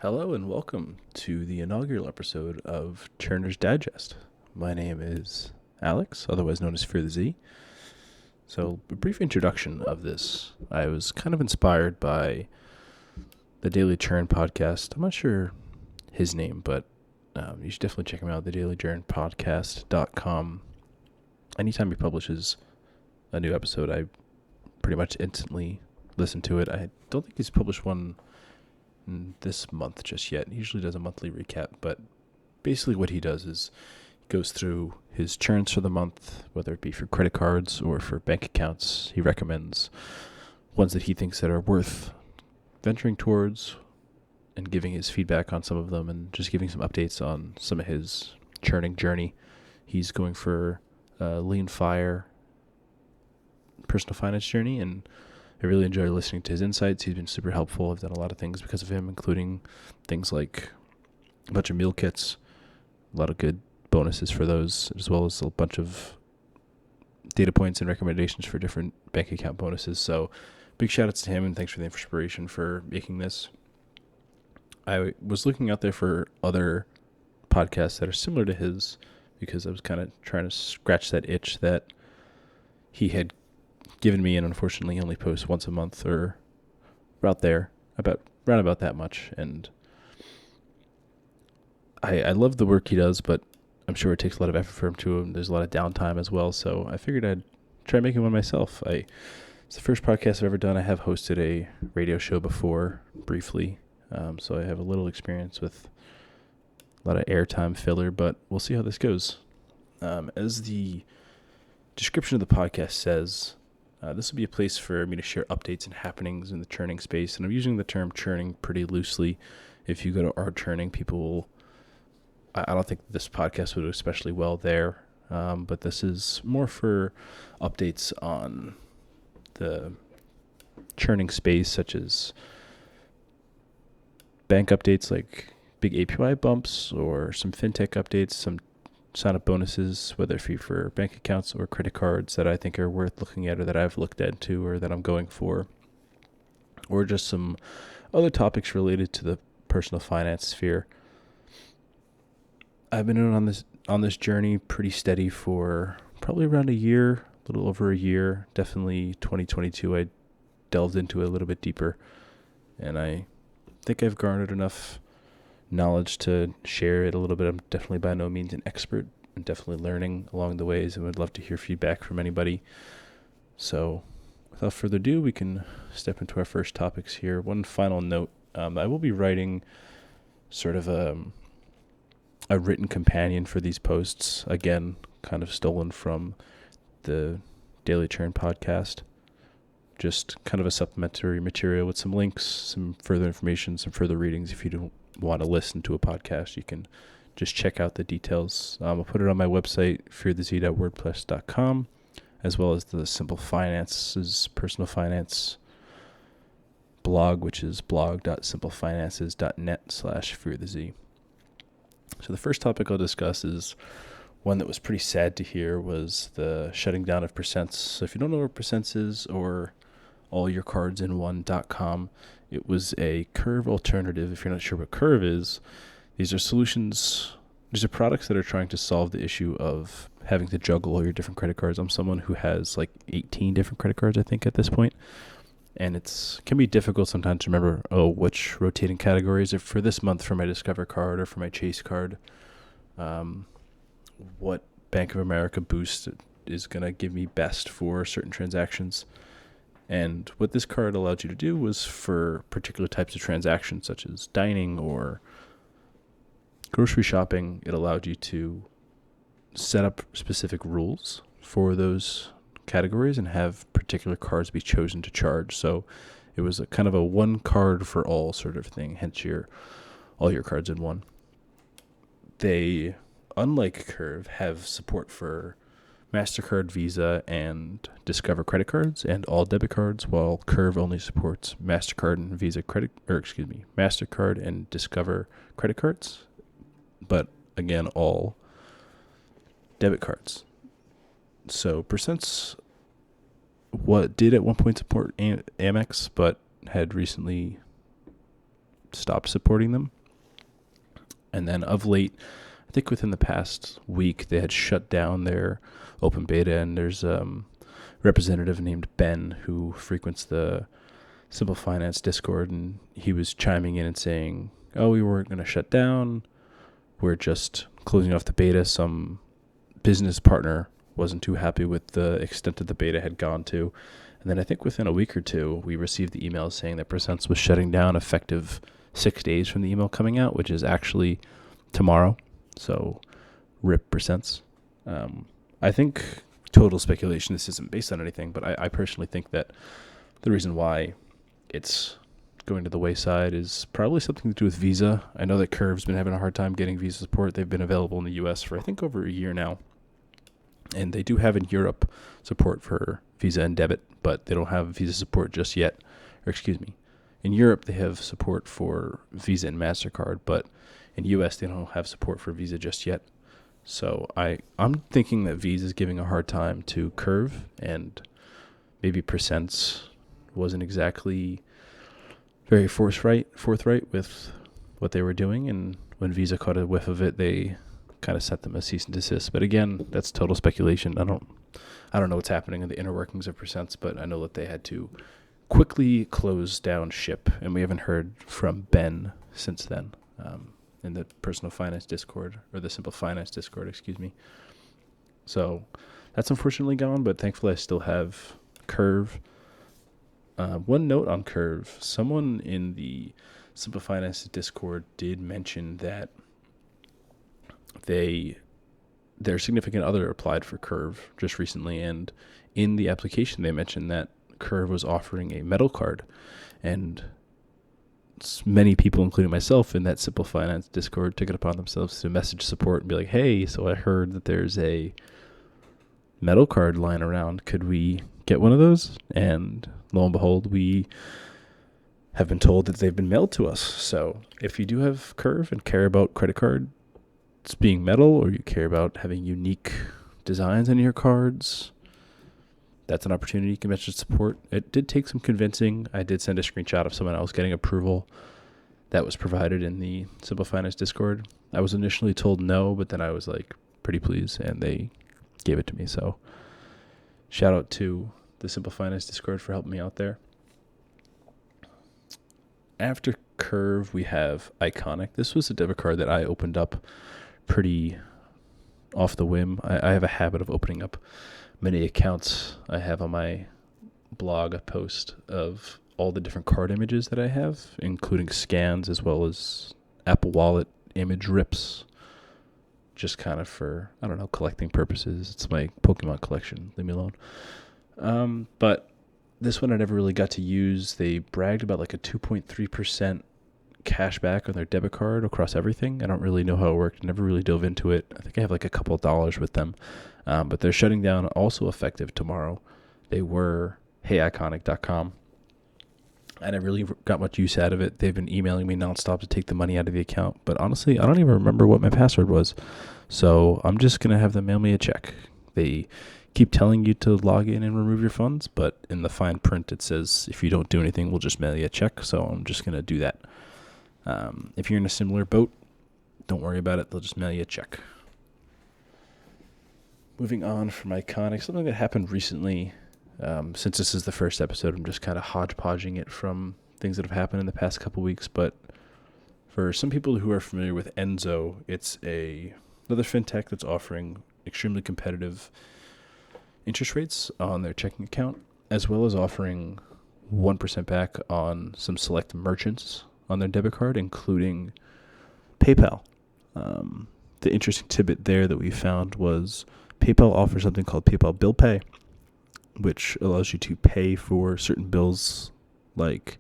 Hello and welcome to the inaugural episode of Churner's Digest. My name is Alex, otherwise known as Fear the Z. So, a brief introduction of this. I was kind of inspired by the Daily Churn podcast. I'm not sure his name, but you should definitely check him out, thedailychurnpodcast.com. Anytime he publishes a new episode, I pretty much instantly listen to it. I don't think he's published one this month just yet. He usually does a monthly recap, but basically what he does is he goes through his churns for the month, whether it be for credit cards or for bank accounts. He recommends ones that he thinks that are worth venturing towards and giving his feedback on some of them and just giving some updates on some of his churning journey. He's going for a lean fire personal finance journey, and I really enjoy listening to his insights. He's been super helpful. I've done a lot of things because of him, including things like a bunch of meal kits, a lot of good bonuses for those, as well as a bunch of data points and recommendations for different bank account bonuses. So big shout outs to him, and thanks for the inspiration for making this. I was looking out there for other podcasts that are similar to his because I was kind of trying to scratch that itch that he had given me, and unfortunately he only posts once a month or around about that much. And I love the work he does, but I'm sure it takes a lot of effort for him too, and there's a lot of downtime as well. So I figured I'd try making one myself. It's the first podcast I've ever done. I have hosted a radio show before, briefly, so I have a little experience with a lot of airtime filler, but we'll see how this goes. As the description of the podcast says, this will be a place for me to share updates and happenings in the churning space. And I'm using the term churning pretty loosely. If you go to our churning, people will, I don't think this podcast would do especially well there. But this is more for updates on the churning space, such as bank updates like big APY bumps or some fintech updates, some sign-up bonuses, whether it be for bank accounts or credit cards that I think are worth looking at or that I've looked into or that I'm going for, or just some other topics related to the personal finance sphere. I've been on this journey pretty steady for probably around a year, a little over a year. Definitely 2022, I delved into it a little bit deeper, and I think I've garnered enough knowledge to share it a little bit. I'm definitely by no means an expert. I'm definitely learning along the ways, and would love to hear feedback from anybody. So without further ado, we can step into our first topics here. One final note, I will be writing sort of a written companion for these posts, again, kind of stolen from the Daily Churn podcast. Just kind of a supplementary material with some links, some further information, some further readings. If you don't want to listen to a podcast, you can just check out the details. I'll put it on my website, fearthez.wordpress.com, as well as the Simple Finances personal finance blog, which is blog.simplefinances.net/fearthez. So the first topic I'll discuss is one that was pretty sad to hear, was the shutting down of Percents. So if you don't know what Percents is, or allyourcardsin1.com, it was a Curve alternative. If you're not sure what Curve is, these are solutions, these are products that are trying to solve the issue of having to juggle all your different credit cards. I'm someone who has like 18 different credit cards, I think, at this point. And can be difficult sometimes to remember, which rotating categories are for this month for my Discover card or for my Chase card. What Bank of America boost is going to give me best for certain transactions. And what this card allowed you to do was for particular types of transactions, such as dining or grocery shopping, it allowed you to set up specific rules for those categories and have particular cards be chosen to charge. So it was a kind of a one card for all sort of thing, hence all your cards in one. They, unlike Curve, have support for MasterCard, Visa, and Discover credit cards and all debit cards, while Curve only supports MasterCard and MasterCard and Discover credit cards, but again, all debit cards. So Percents did at one point support Amex, but had recently stopped supporting them. And then of late, I think within the past week, they had shut down their open beta, and there's a representative named Ben who frequents the Simple Finance Discord, and he was chiming in and saying, oh, we weren't going to shut down. We're just closing off the beta. Some business partner wasn't too happy with the extent that the beta had gone to. And then I think within a week or two, we received the email saying that Percents was shutting down effective 6 days from the email coming out, which is actually tomorrow. So rip Percents. I think total speculation, this isn't based on anything, but I personally think that the reason why it's going to the wayside is probably something to do with Visa. I know that Curve's been having a hard time getting Visa support. They've been available in the US for I think over a year now. And they do have in Europe support for Visa and debit, but they don't have Visa support just yet. Or excuse me. In Europe, they have support for Visa and MasterCard, but in US, they don't have support for Visa just yet. So I'm thinking that Visa is giving a hard time to Curve, and maybe Percents wasn't exactly very forthright with what they were doing, and when Visa caught a whiff of it, they kind of sent them a cease and desist. But again, that's total speculation. I don't know what's happening in the inner workings of Percents, but I know that they had to quickly close down ship, and we haven't heard from Ben since then in the personal finance Discord, or the Simple Finance Discord, excuse me. So that's unfortunately gone, but thankfully I still have Curve. One note on Curve, someone in the Simple Finance Discord did mention that their significant other applied for Curve just recently, and in the application they mentioned that Curve was offering a metal card, and many people, including myself, in that Simple Finance Discord took it upon themselves to message support and be like, hey, so I heard that there's a metal card lying around. Could we get one of those? And lo and behold, we have been told that they've been mailed to us. So if you do have Curve and care about credit cards being metal, or you care about having unique designs on your cards, that's an opportunity. You can message support. It did take some convincing. I did send a screenshot of someone else getting approval that was provided in the Simple Finance Discord. I was initially told no, but then I was like pretty pleased, and they gave it to me. So shout out to the Simple Finance Discord for helping me out there. After Curve, we have Iconic. This was a debit card that I opened up pretty off the whim. I have a habit of opening up many accounts. I have on my blog a post of all the different card images that I have, including scans as well as Apple Wallet image rips, just kind of for, I don't know, collecting purposes. It's my Pokemon collection. Leave me alone. But this one I never really got to use. They bragged about like a 2.3% cash back on their debit card across everything. I don't really know how it worked. I never really dove into it. I think I have like a couple of dollars with them. But they're shutting down, also effective tomorrow. They were heyiconic.com. I never really got much use out of it. They've been emailing me nonstop to take the money out of the account. But honestly, I don't even remember what my password was. So I'm just going to have them mail me a check. They keep telling you to log in and remove your funds, but in the fine print it says if you don't do anything, we'll just mail you a check. So I'm just going to do that. If you're in a similar boat, don't worry about it. They'll just mail you a check. Moving on from Iconic, something that happened recently. Since this is the first episode, I'm just kind of hodgepodging it from things that have happened in the past couple weeks. But for some people who are familiar with Enzo, it's another fintech that's offering extremely competitive interest rates on their checking account, as well as offering 1% back on some select merchants on their debit card, including PayPal. The interesting tidbit there that we found was PayPal offers something called PayPal Bill Pay, which allows you to pay for certain bills like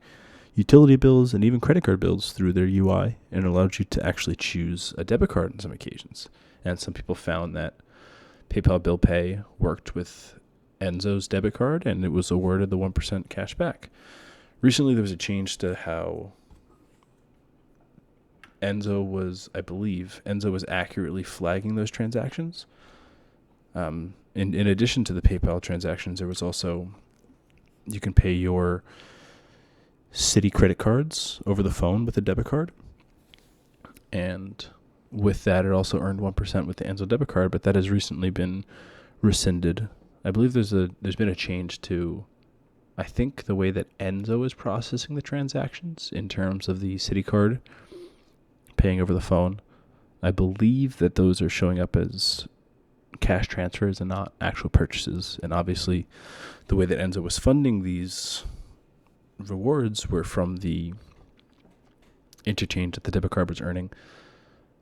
utility bills and even credit card bills through their UI, and it allows you to actually choose a debit card on some occasions. And some people found that PayPal Bill Pay worked with Enzo's debit card, and it was awarded the 1% cash back. Recently, there was a change to how Enzo was accurately flagging those transactions. In addition to the PayPal transactions, there was also, you can pay your Citi credit cards over the phone with a debit card. And with that, it also earned 1% with the Enzo debit card, but that has recently been rescinded. I believe there's been a change to, I think, the way that Enzo is processing the transactions in terms of the Citi card paying over the phone. I believe that those are showing up as cash transfers and not actual purchases. And obviously, the way that Enzo was funding these rewards were from the interchange that the debit card was earning.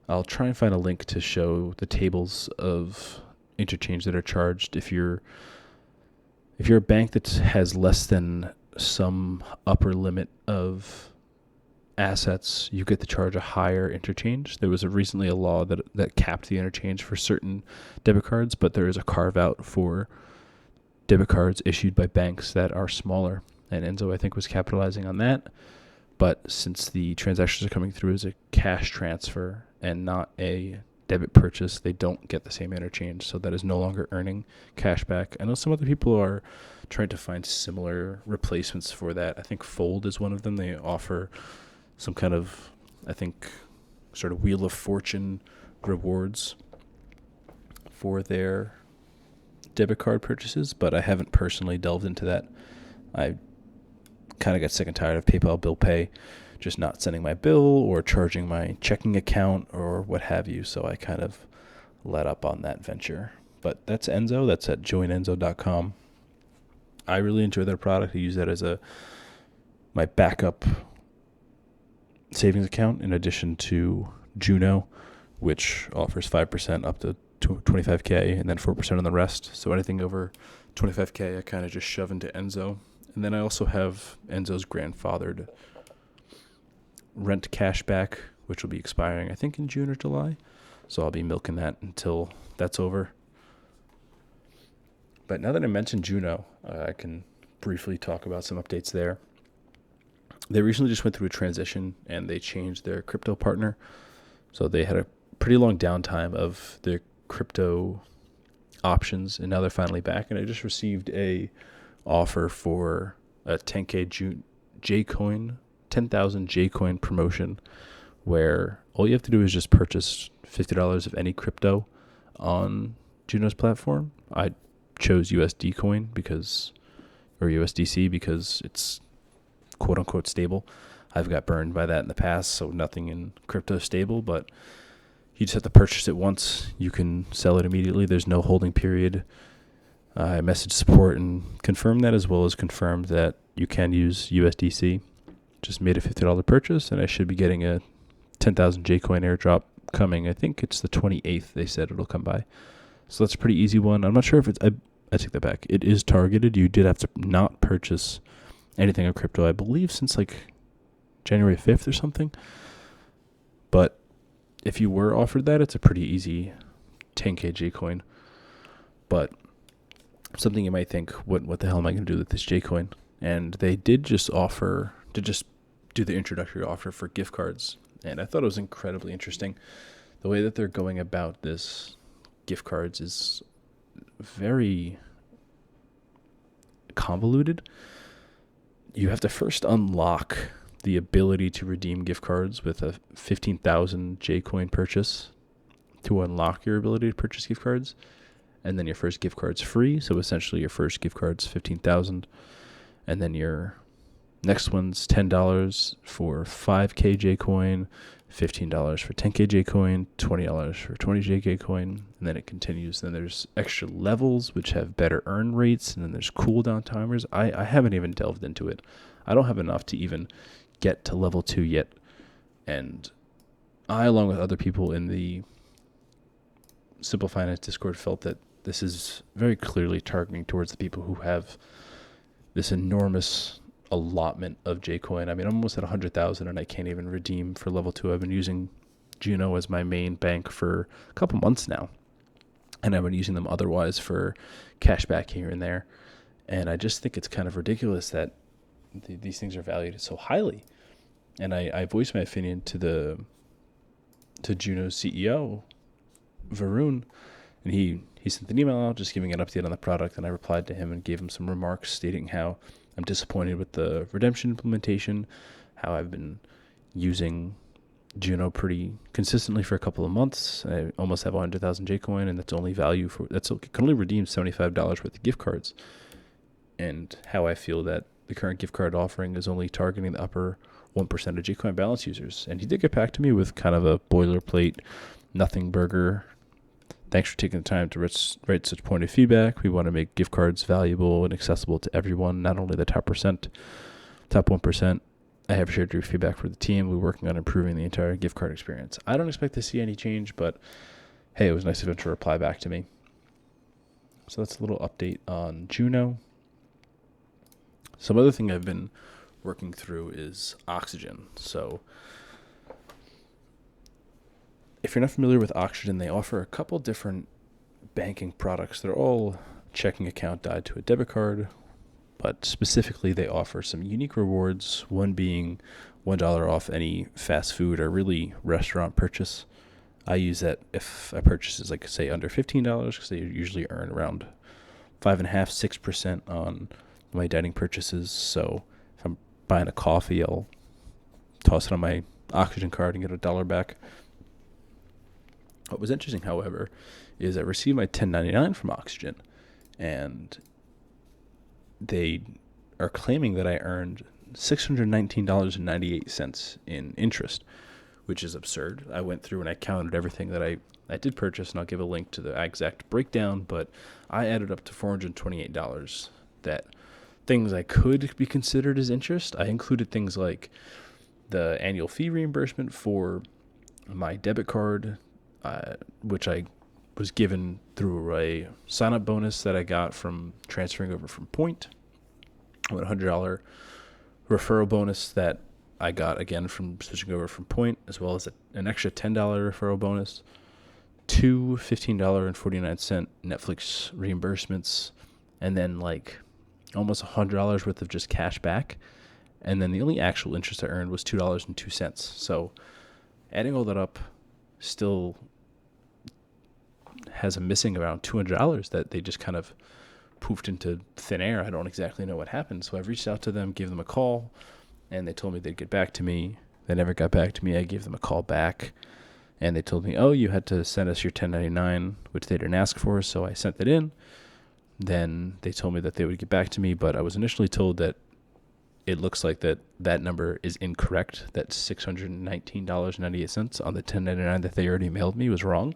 I'll try and find a link to show the tables of interchange that are charged. If you're a bank that has less than some upper limit of assets, you get to charge a higher interchange. There was recently a law that capped the interchange for certain debit cards, but there is a carve out for debit cards issued by banks that are smaller. And Enzo, I think, was capitalizing on that. But since the transactions are coming through as a cash transfer and not a debit purchase, they don't get the same interchange. So that is no longer earning cash back. I know some other people are trying to find similar replacements for that. I think Fold is one of them. They offer some kind of, I think, sort of Wheel of Fortune rewards for their debit card purchases, but I haven't personally delved into that. I kind of got sick and tired of PayPal Bill Pay just not sending my bill or charging my checking account or what have you, so I kind of let up on that venture. But that's Enzo. That's at joinenzo.com. I really enjoy that product. I use that as my backup savings account in addition to Juno, which offers 5% up to 25K and then 4% on the rest. So anything over 25K, I kind of just shove into Enzo. And then I also have Enzo's grandfathered rent cashback, which will be expiring, I think, in June or July. So I'll be milking that until that's over. But now that I mentioned Juno, I can briefly talk about some updates there. They recently just went through a transition and they changed their crypto partner. So they had a pretty long downtime of their crypto options, and now they're finally back. And I just received a offer for a 10K JCOIN, 10,000 JCOIN promotion, where all you have to do is just purchase $50 of any crypto on Juno's platform. I chose USD coin or USDC because it's quote unquote stable. I've got burned by that in the past, so nothing in crypto is stable, but you just have to purchase it once. You can sell it immediately. There's no holding period. I messaged support and confirmed that, as well as confirmed that you can use USDC. Just made a $50 purchase, and I should be getting a 10,000 JCOIN airdrop coming. I think it's the 28th, they said it'll come by. So that's a pretty easy one. I'm not sure if it's... I take that back. It is targeted. You did have to not purchase anything of crypto, I believe, since like January 5th or something. But if you were offered that, it's a pretty easy 10K JCOIN. But something you might think, what the hell am I going to do with this JCOIN? And they did just do the introductory offer for gift cards. And I thought it was incredibly interesting. The way that they're going about this gift cards is very convoluted. You have to first unlock the ability to redeem gift cards with a 15,000 JCOIN purchase to unlock your ability to purchase gift cards. And then your first gift card's free. So essentially your first gift card's 15,000. And then your next one's $10 for 5K JCOIN, $15 for 10K JCOIN, $20 for 20 JCOIN, and then it continues. Then there's extra levels which have better earn rates, and then there's cooldown timers. I haven't even delved into it. I don't have enough to even get to level 2 yet. And I, along with other people in the Simple Finance Discord, felt that this is very clearly targeting towards the people who have this enormous allotment of JCOIN. I mean, I'm almost at 100,000 and I can't even redeem for level 2. I've been using Juno as my main bank for a couple months now, and I've been using them otherwise for cashback here and there. And I just think it's kind of ridiculous that these things are valued so highly. And I voiced my opinion to Juno's CEO, Varun, and he sent an email out just giving an update on the product, and I replied to him and gave him some remarks stating how I'm disappointed with the redemption implementation, how I've been using Juno pretty consistently for a couple of months. I almost have 100,000 JCOIN, and can only redeem $75 worth of gift cards. And how I feel that the current gift card offering is only targeting the upper 1% of JCOIN balance users. And he did get back to me with kind of a boilerplate, nothing burger. Thanks for taking the time to write such pointed feedback. We want to make gift cards valuable and accessible to everyone, not only the top 1%. I have shared your feedback for the team. We're working on improving the entire gift card experience. I don't expect to see any change, but hey, it was nice of him to reply back to me. So that's a little update on Juno. Some other thing I've been working through is Oxygen. So if you're not familiar with Oxygen, they offer a couple different banking products. They're all checking account tied to a debit card, but specifically they offer some unique rewards, one being $1 off any fast food or really restaurant purchase. I use that if I purchase, like, say, under $15, because they usually earn around 5.5-6% on my dining purchases. So if I'm buying a coffee, I'll toss it on my Oxygen card and get $1 back. What was interesting, however, is I received my 1099 from Oxygen, and they are claiming that I earned $619.98 in interest, which is absurd. I went through and I counted everything that I did purchase, and I'll give a link to the exact breakdown, but I added up to $428 that things I could be considered as interest. I included things like the annual fee reimbursement for my debit card, which I was given through a sign-up bonus that I got from transferring over from Point, a $100 referral bonus that I got again from switching over from Point, as well as an extra $10 referral bonus, two $15.49 Netflix reimbursements, and then like almost $100 worth of just cash back. And then the only actual interest I earned was $2.02. So adding all that up still has a missing around $200 that they just kind of poofed into thin air. I don't exactly know what happened. So I've reached out to them, gave them a call, and they told me they'd get back to me. They never got back to me. I gave them a call back, and they told me, oh, you had to send us your 1099, which they didn't ask for, so I sent it in. Then they told me that they would get back to me, but I was initially told that it looks like that number is incorrect. That $619.98 on the 1099 that they already mailed me was wrong.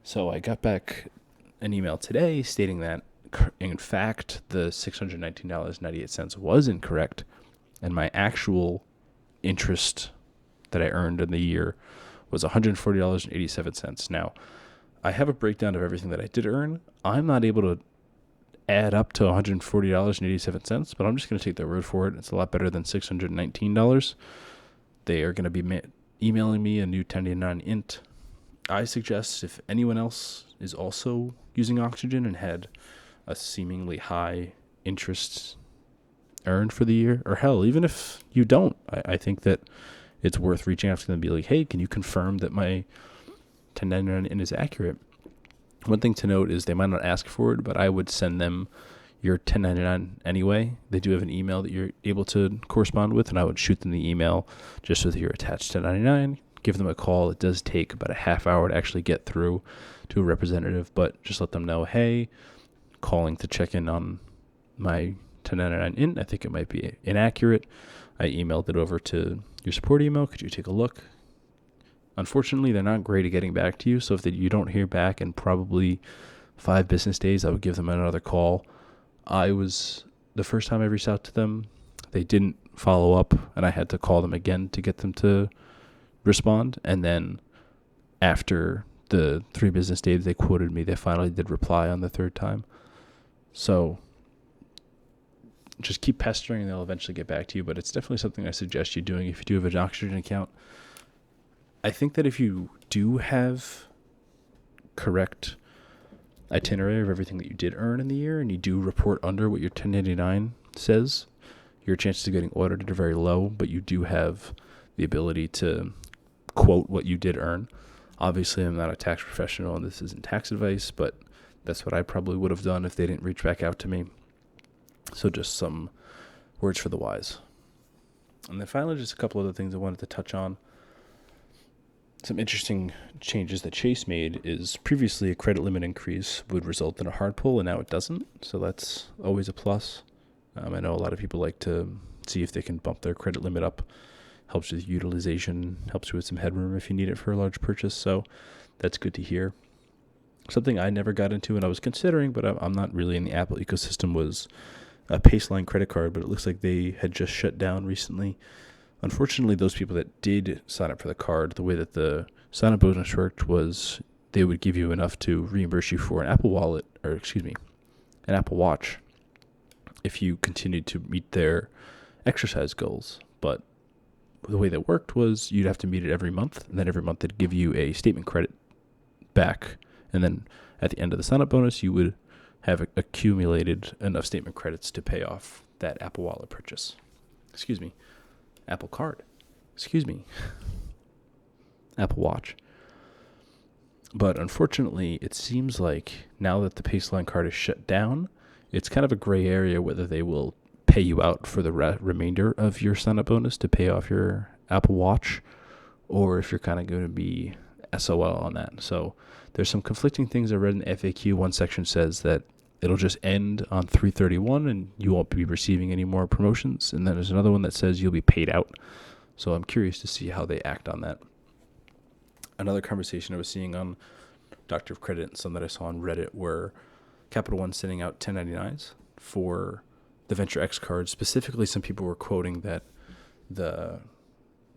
So I got back an email today stating that, in fact, the $619.98 was incorrect, and my actual interest that I earned in the year was $140.87. Now, I have a breakdown of everything that I did earn. I'm not able to add up to $140.87, but I'm just going to take their word for it. It's a lot better than $619. They are going to be emailing me a new 1099 int. I suggest if anyone else is also using Oxygen and had a seemingly high interest earned for the year, or hell, even if you don't, I think that it's worth reaching out to them and be like, hey, can you confirm that my 1099 int is accurate? One thing to note is they might not ask for it, but I would send them your 1099 anyway. They do have an email that you're able to correspond with, and I would shoot them the email just with your attached 1099. Give them a call. It does take about a half hour to actually get through to a representative, but just let them know, hey, calling to check in on my 1099 int. I think it might be inaccurate. I emailed it over to your support email. Could you take a look? Unfortunately, they're not great at getting back to you, so if you don't hear back in probably 5 business days, I would give them another call. The first time I reached out to them, they didn't follow up, and I had to call them again to get them to respond. And then after the 3 business days they quoted me, they finally did reply on the 3rd time. So just keep pestering and they'll eventually get back to you, but it's definitely something I suggest you doing if you do have an Oxygen account. I think that if you do have correct itinerary of everything that you did earn in the year and you do report under what your 1099 says, your chances of getting audited are very low, but you do have the ability to quote what you did earn. Obviously, I'm not a tax professional and this isn't tax advice, but that's what I probably would have done if they didn't reach back out to me. So just some words for the wise. And then finally, just a couple other things I wanted to touch on. Some interesting changes that Chase made is previously a credit limit increase would result in a hard pull, and now it doesn't. So that's always a plus. I know a lot of people like to see if they can bump their credit limit up. Helps with utilization, helps you with some headroom if you need it for a large purchase. So that's good to hear. Something I never got into and I was considering, but I'm not really in the Apple ecosystem, was a Paceline credit card, but it looks like they had just shut down recently. Unfortunately, those people that did sign up for the card, the way that the sign-up bonus worked was they would give you enough to reimburse you for an Apple Wallet, an Apple Watch, if you continued to meet their exercise goals. But the way that worked was you'd have to meet it every month, and then every month they'd give you a statement credit back, and then at the end of the sign-up bonus, you would have accumulated enough statement credits to pay off that Apple Wallet purchase. Apple Card. Apple Watch. But unfortunately, it seems like now that the Paceline card is shut down, it's kind of a gray area whether they will pay you out for the remainder of your sign-up bonus to pay off your Apple Watch, or if you're kind of going to be SOL on that. So there's some conflicting things I read in the FAQ. One section says that it'll just end on 3/31 and you won't be receiving any more promotions. And then there's another one that says you'll be paid out. So I'm curious to see how they act on that. Another conversation I was seeing on Doctor of Credit and some that I saw on Reddit were CapOne sending out 1099s for the Venture X card. Specifically, some people were quoting that the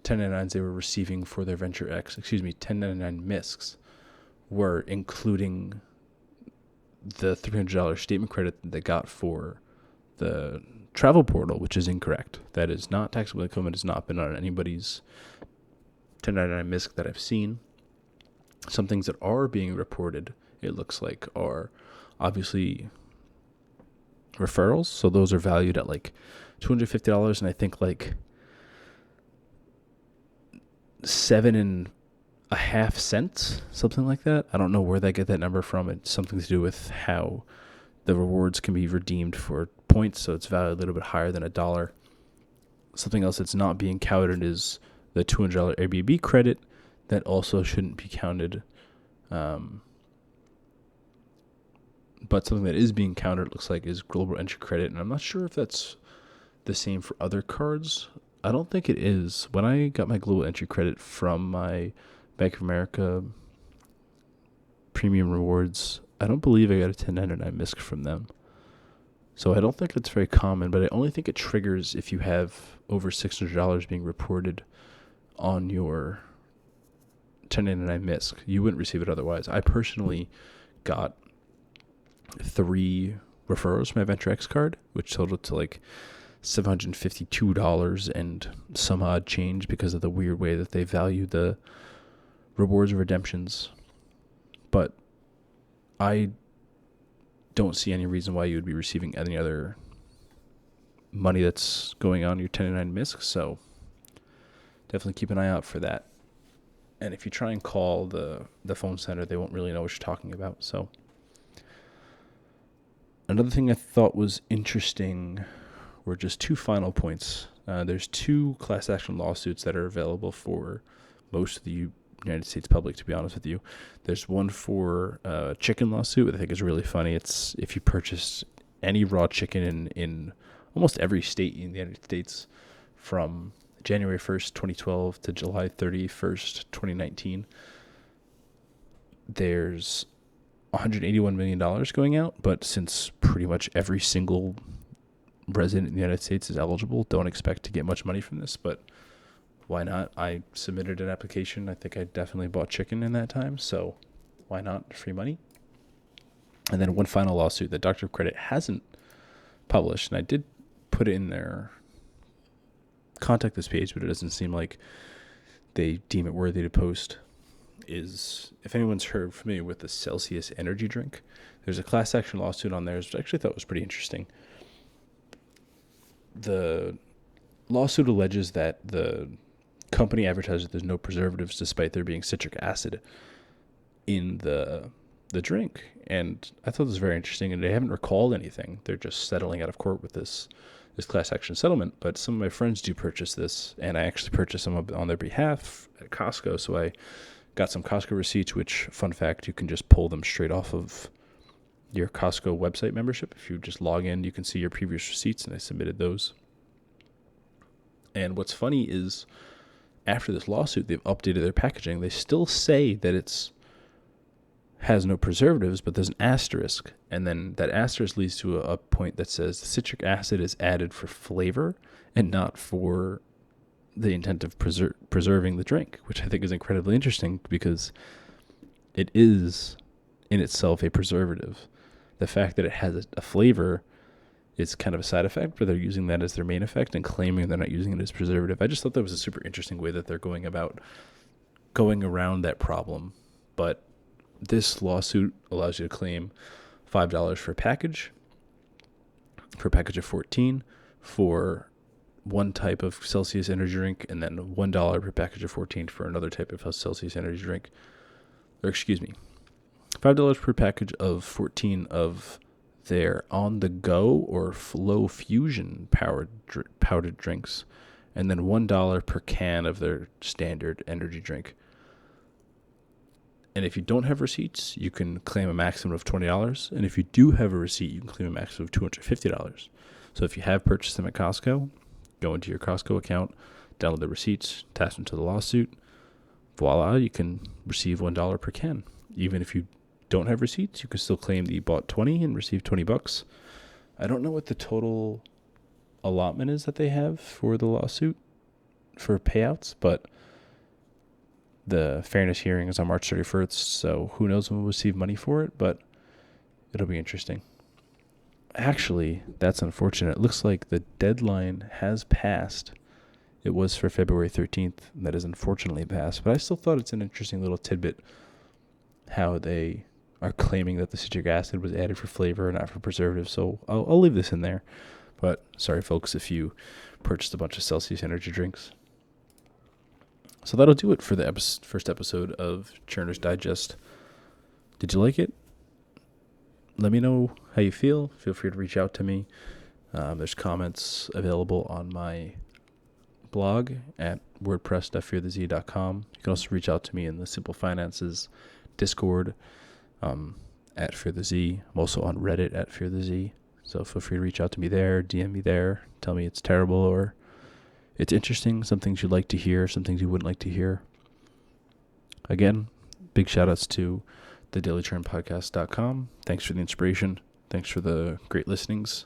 1099s they were receiving for their Venture X, 1099 MISCs, were including the $300 statement credit that they got for the travel portal, which is incorrect. That is not taxable income. It has not been on anybody's 1099 MISC that I've seen. Some things that are being reported, it looks like, are obviously referrals. So those are valued at like $250, and I think like 7.5 cents, something like that. I don't know where they get that number from. It's something to do with how the rewards can be redeemed for points, so it's valued a little bit higher than $1. Something else that's not being counted is the $200 Airbnb credit. That also shouldn't be counted. But something that is being counted, it looks like, is global entry credit, and I'm not sure if that's the same for other cards. I don't think it is. When I got my global entry credit from my Bank of America premium rewards, I don't believe I got a 1099 MISC from them. So I don't think it's very common, but I only think it triggers if you have over $600 being reported on your 1099 MISC. You wouldn't receive it otherwise. I personally got 3 referrals from my Venture X card, which totaled to like $752 and some odd change because of the weird way that they value the rewards and redemptions. But I don't see any reason why you would be receiving any other money that's going on your 1099 MISC, so definitely keep an eye out for that. And if you try and call the phone center, they won't really know what you're talking about. So another thing I thought was interesting were just 2 final points. There's 2 class action lawsuits that are available for most of the United States public, to be honest with you. There's one for a chicken lawsuit that I think is really funny. It's if you purchase any raw chicken in almost every state in the United States from January 1st, 2012 to July 31st, 2019, there's $181 million going out. But since pretty much every single resident in the United States is eligible, don't expect to get much money from this, but why not? I submitted an application. I think I definitely bought chicken in that time, so why not? Free money. And then one final lawsuit that Doctor of Credit hasn't published, and I did put it in their contact this page, but it doesn't seem like they deem it worthy to post, is if anyone's familiar with the Celsius energy drink, there's a class action lawsuit on there, which I actually thought was pretty interesting. The lawsuit alleges that the company advertises there's no preservatives despite there being citric acid in the the drink. And I thought this was very interesting, and they haven't recalled anything. They're just settling out of court with this class action settlement. But some of my friends do purchase this, and I actually purchased some on their behalf at Costco. So I got some Costco receipts, which, fun fact, you can just pull them straight off of your Costco website membership. If you just log in, you can see your previous receipts, and I submitted those. And what's funny is after this lawsuit, they've updated their packaging. They still say that has no preservatives, but there's an asterisk. And then that asterisk leads to a point that says the citric acid is added for flavor and not for the intent of preserving the drink, which I think is incredibly interesting because it is in itself a preservative. The fact that it has a flavor is kind of a side effect, but they're using that as their main effect and claiming they're not using it as preservative. I just thought that was a super interesting way that they're going around that problem. But this lawsuit allows you to claim $5 for a package of 14 for one type of Celsius energy drink, and then $1 per package of 14 for another type of Celsius energy drink. Or excuse me, $5 per package of 14 of their on-the-go or Flow Fusion powdered drinks, and then $1 per can of their standard energy drink. And if you don't have receipts, you can claim a maximum of $20. And if you do have a receipt, you can claim a maximum of $250. So if you have purchased them at Costco, go into your Costco account, download the receipts, attach them to the lawsuit. Voila, you can receive $1 per can. Even if you don't have receipts, you can still claim that you bought 20 and receive $20. I don't know what the total allotment is that they have for the lawsuit for payouts, but the fairness hearing is on March 31st, so who knows when we'll receive money for it, but it'll be interesting. Actually, that's unfortunate. It looks like the deadline has passed. It was for February 13th, and that is unfortunately passed, but I still thought it's an interesting little tidbit how they are claiming that the citric acid was added for flavor and not for preservative, so I'll leave this in there. But sorry, folks, if you purchased a bunch of Celsius energy drinks. So that'll do it for the first episode of Churner's Digest. Did you like it? Let me know how you feel. Feel free to reach out to me. There's comments available on my blog at wordpress.fearthez.com. You can also reach out to me in the Simple Finances Discord at Fear the Z. I'm also on Reddit at Fear the Z. So feel free to reach out to me there, DM me there, tell me it's terrible or it's interesting, some things you'd like to hear, some things you wouldn't like to hear. Again, big shout outs to thedailychurnpodcast.com. Thanks for the inspiration. Thanks for the great listenings.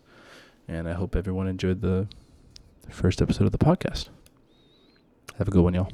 And I hope everyone enjoyed the first episode of the podcast. Have a good one, y'all.